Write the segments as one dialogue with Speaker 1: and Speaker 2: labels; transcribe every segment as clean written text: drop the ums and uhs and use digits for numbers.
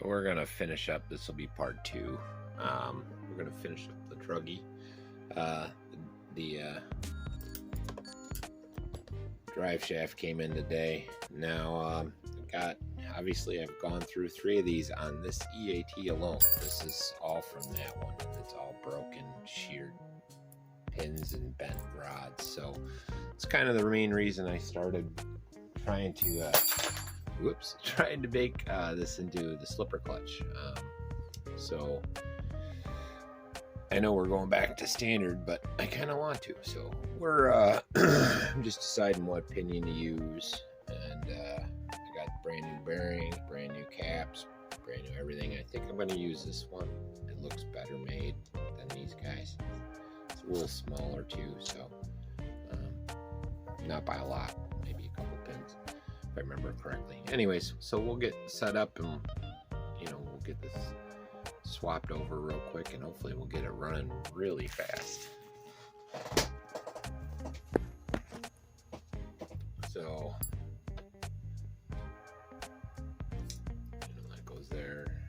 Speaker 1: we're gonna finish up. This will be part 2. We're gonna finish up the Truggy. The drive shaft came in today. Now obviously I've gone through 3 of these on this EAT alone. This is all from that one. It's all broken, sheared pins and bent rods. So it's kind of the main reason I started trying to make this into the slipper clutch. So I know we're going back to standard, but I kind of want to. So we're I'm just deciding what pinion to use, and I got brand new bearings, brand new caps, brand new everything. I think I'm going to use this one. It looks better made than these guys. It's a little smaller too, so not by a lot, maybe a couple pins if I remember correctly. Anyways, so we'll get set up and we'll get this swapped over real quick, and hopefully we'll get it running really fast. So that goes there.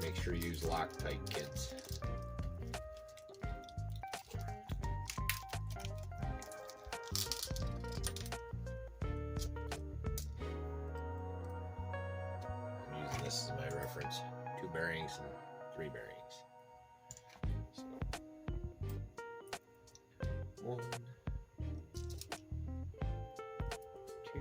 Speaker 1: Make sure you use Loctite, kids. I'm using this as my reference. 2 bearings and 3 bearings. So 1, 2.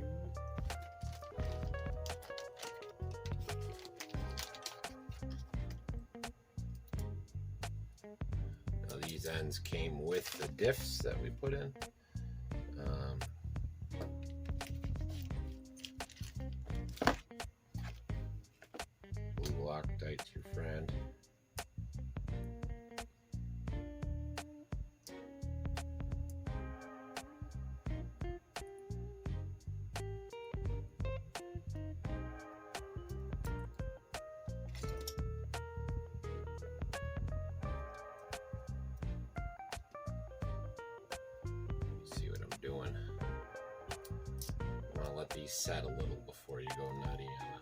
Speaker 1: Now these ends came with the diffs that we put in. Loctite's your friend. See what I'm doing. I want to let these set a little before you go nutty on it.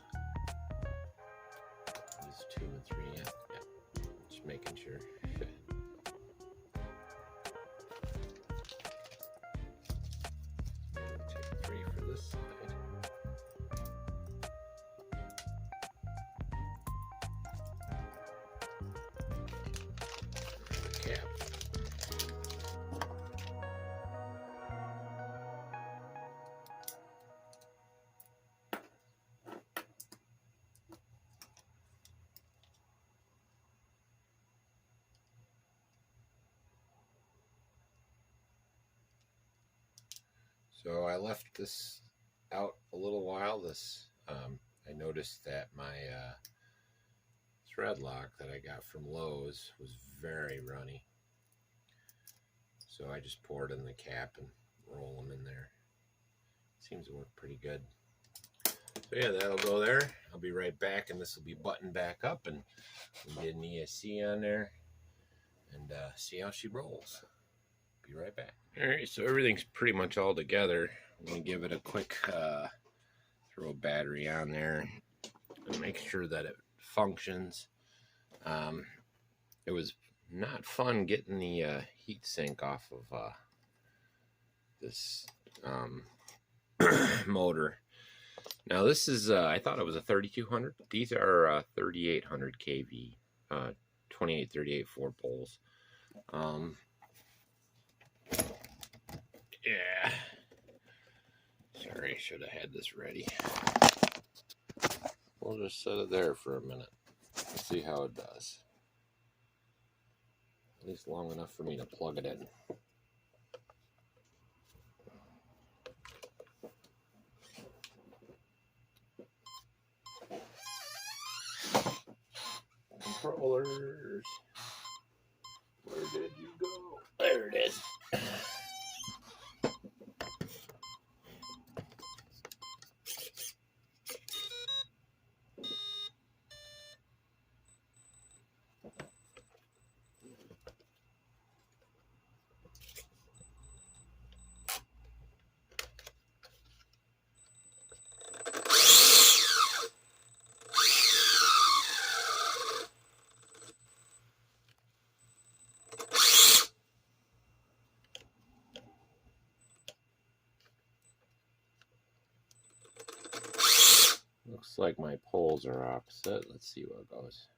Speaker 1: 2 and 3, yeah. Just making sure. Take 3 for this side. The cap. So I left this out a little while. I noticed that my thread lock that I got from Lowe's was very runny. So I just poured in the cap and roll them in there. Seems to work pretty good. So yeah, that'll go there. I'll be right back, and this will be buttoned back up, and we'll get an ESC on there and see how she rolls. Be right back. Alright, so everything's pretty much all together. I'm going to give it a quick throw a battery on there and make sure that it functions. It was not fun getting the heat sink off of this motor. Now this is, I thought it was a 3200. These are 3800 kV, 2838 4 poles. Yeah. Sorry, should have had this ready. We'll just set it there for a minute. Let's see how it does. At least long enough for me to plug it in. Controllers. Where did you go? There it is. Looks like my poles are opposite. Let's see what goes.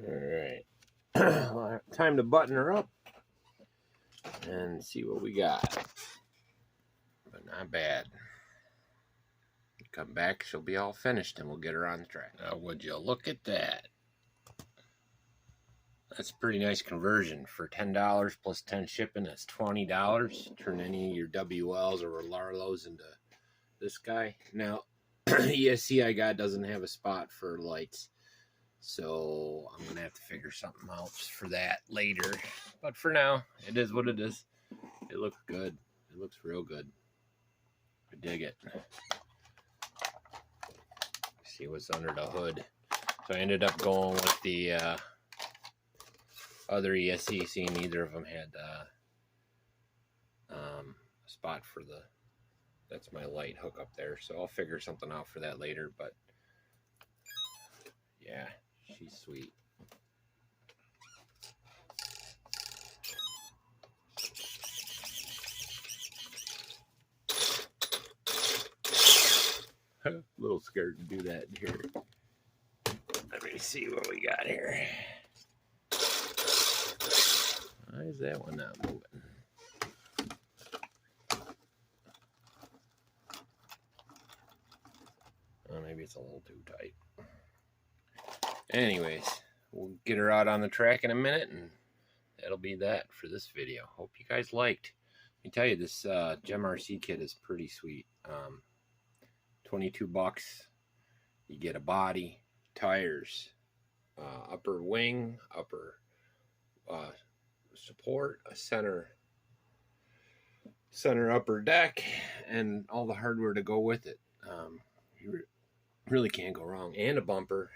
Speaker 1: Alright. Time to button her up and see what we got. But not bad. Come back, she'll be all finished and we'll get her on the track. Now, would you look at that? That's a pretty nice conversion. For $10 plus 10 shipping, that's $20. Turn any of your WLs or Rlaarlos into this guy. Now, ESC I got doesn't have a spot for lights, so I'm going to have to figure something out for that later. But for now, it is what it is. It looks good. It looks real good. I dig it. See what's under the hood. So I ended up going with the other ESC, seeing neither of them had a spot for the, that's my light hook up there. So I'll figure something out for that later, but yeah, she's sweet. A little scared to do that here. Let me see what we got here. Why is that one not moving? Oh, maybe it's a little too tight. Anyways, we'll get her out on the track in a minute, and that'll be that for this video. Hope you guys liked. Let me tell you, this GEMRC kit is pretty sweet. $22. You get a body, tires, upper wing, upper support, a center upper deck, and all the hardware to go with it. You really can't go wrong. And a bumper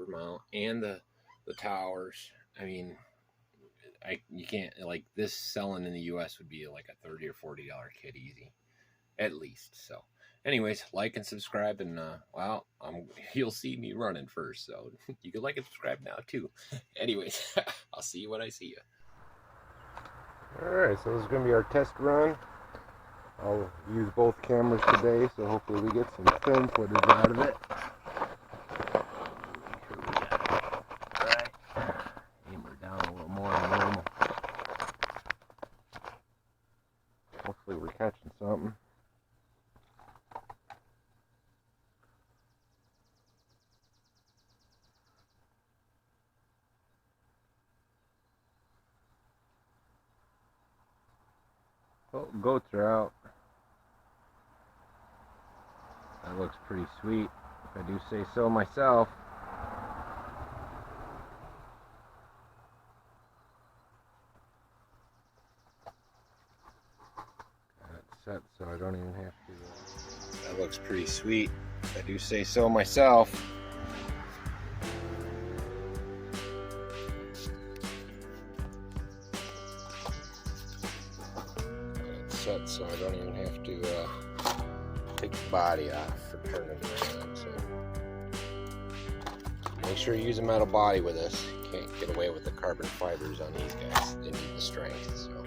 Speaker 1: mount, and the towers. I mean, you can't, like, this selling in the US would be like a $30 or $40 kit easy, at least. So anyways, like and subscribe, and well, you'll see me running first, so you can like and subscribe now too. Anyways, I'll see you when I see you. Alright, so this is going to be our test run. I'll use both cameras today, so hopefully we get some film footage out of it. Alright, aim her down a little more than normal. Hopefully we're catching something. Oh, goats are out. That looks pretty sweet, if I do say so myself. Got it set so I don't even have to. That looks pretty sweet, if I do say so myself. So I don't even have to take the body off for turning it around. So make sure you use a metal body with this. You can't get away with the carbon fibers on these guys. They need the strength. So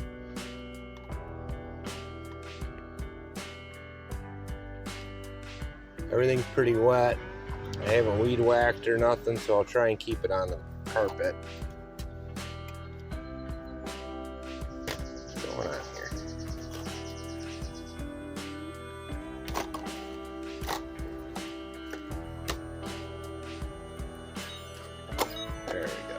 Speaker 1: everything's pretty wet. I haven't weed whacked or nothing, so I'll try and keep it on the carpet. What's going on here? There we go.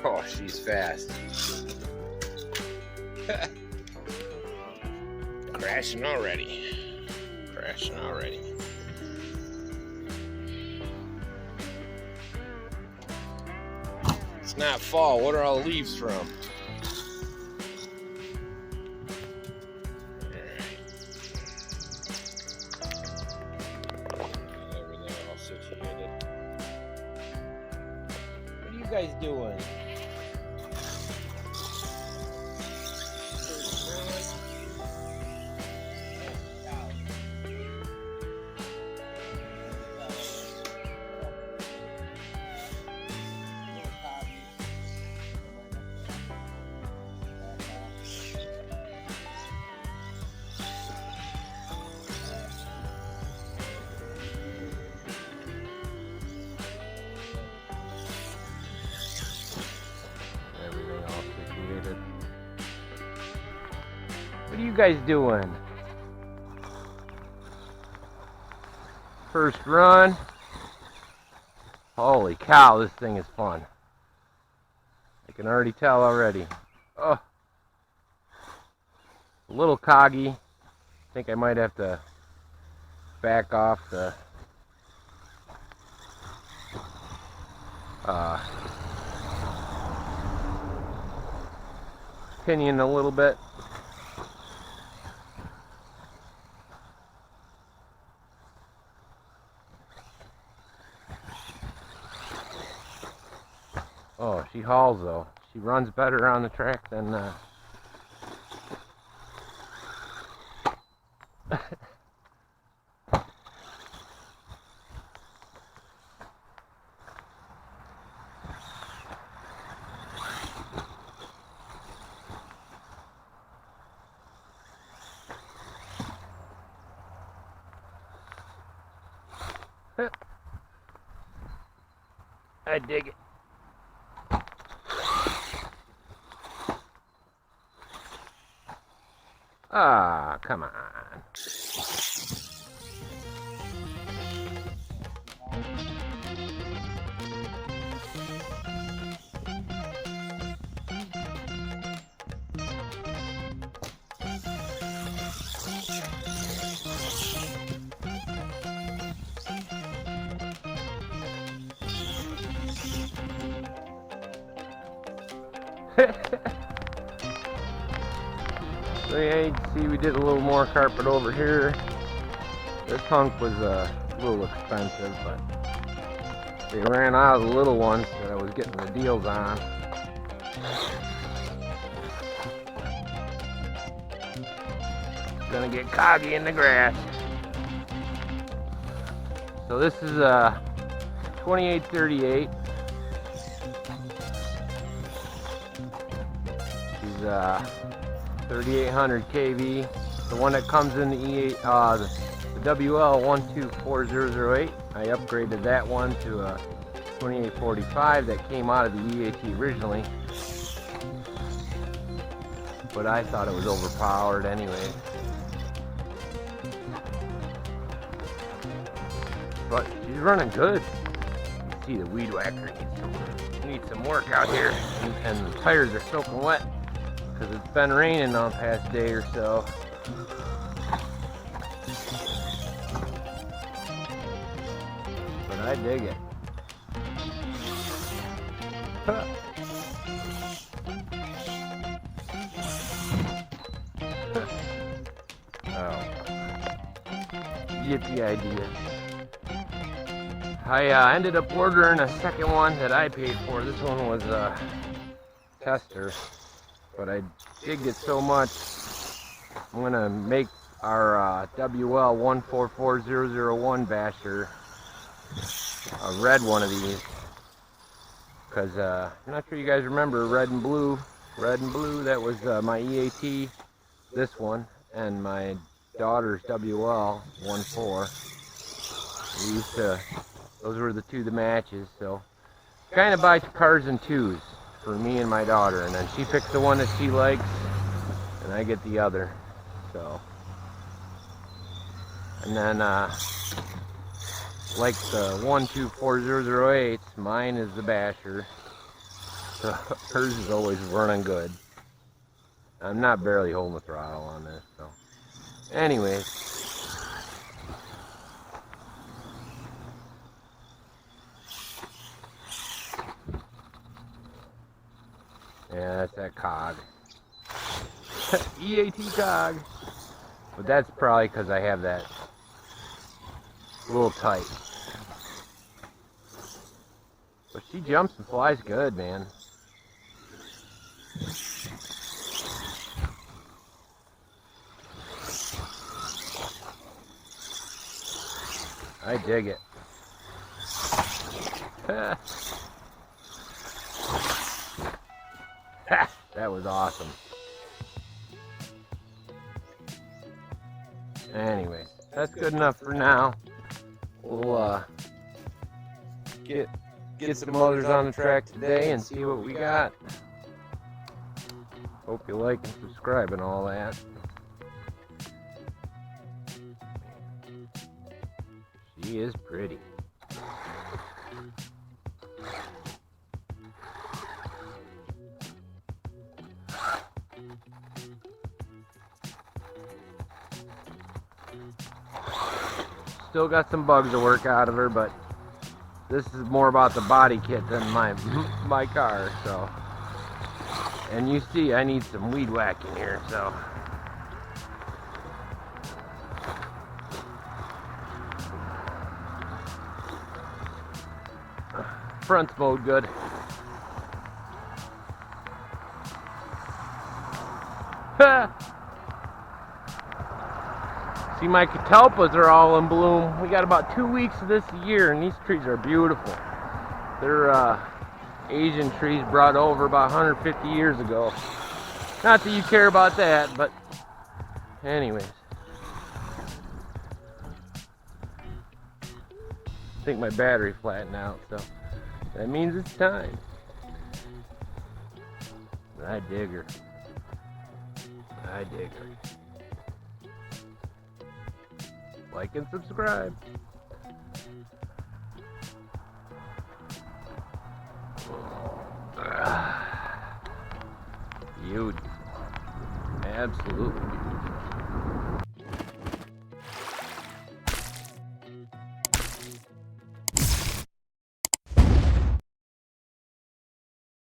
Speaker 1: Oh, she's fast. Crashing already. Crashing already. It's not fall. What are all the leaves from? Everything all situated. guys doing? What are you guys doing? First run. Holy cow, this thing is fun. I can already tell already. Oh, a little coggy. I think I might have to back off the pinion a little bit. Oh, she hauls though. She runs better on the track than I dig it. Ah, come on. So yeah, you can see we did a little more carpet over here. This hunk was a little expensive, but they ran out of the little ones that I was getting the deals on. Gonna get coggy in the grass. So this is a 2838. She's 3800 kV. The one that comes in the the WL1244008. I upgraded that one to a 2845 that came out of the EAT originally, but I thought it was overpowered anyway. But she's running good. You see the weed whacker needs some work out here, and the tires are soaking wet because it's been raining on the past day or so. But I dig it. Huh. Oh. You get the idea. I ended up ordering a second one that I paid for. This one was a tester, but I digged it so much, I'm going to make our WL144001 basher a red one of these, because I'm not sure you guys remember red and blue, that was my EAT, this one, and my daughter's WL14. We used to, those were the two the matches, so kind of buy cars in twos for me and my daughter, and then she picks the one that she likes and I get the other. So, and then like the 124008, mine is the basher, so hers is always running good. I'm not barely holding the throttle on this, so anyways. Yeah, that's that cog. EAT cog. But that's probably because I have that a little tight. But she jumps and flies good, man. I dig it. That was awesome. Anyway, that's good enough for now. We'll get some others on the track today and see what we got. Hope you like and subscribe and all that. She is pretty. Still got some bugs to work out of her, but this is more about the body kit than my car, so. And you see, I need some weed whacking here, so. Front's mowed good. See, my catalpas are all in bloom. We got about 2 weeks of this year, and these trees are beautiful. They're Asian trees brought over about 150 years ago. Not that you care about that, but anyways. I think my battery flattened out, so that means it's time. I dig her. I dig her. Like and subscribe. Beautiful. Absolutely beautiful.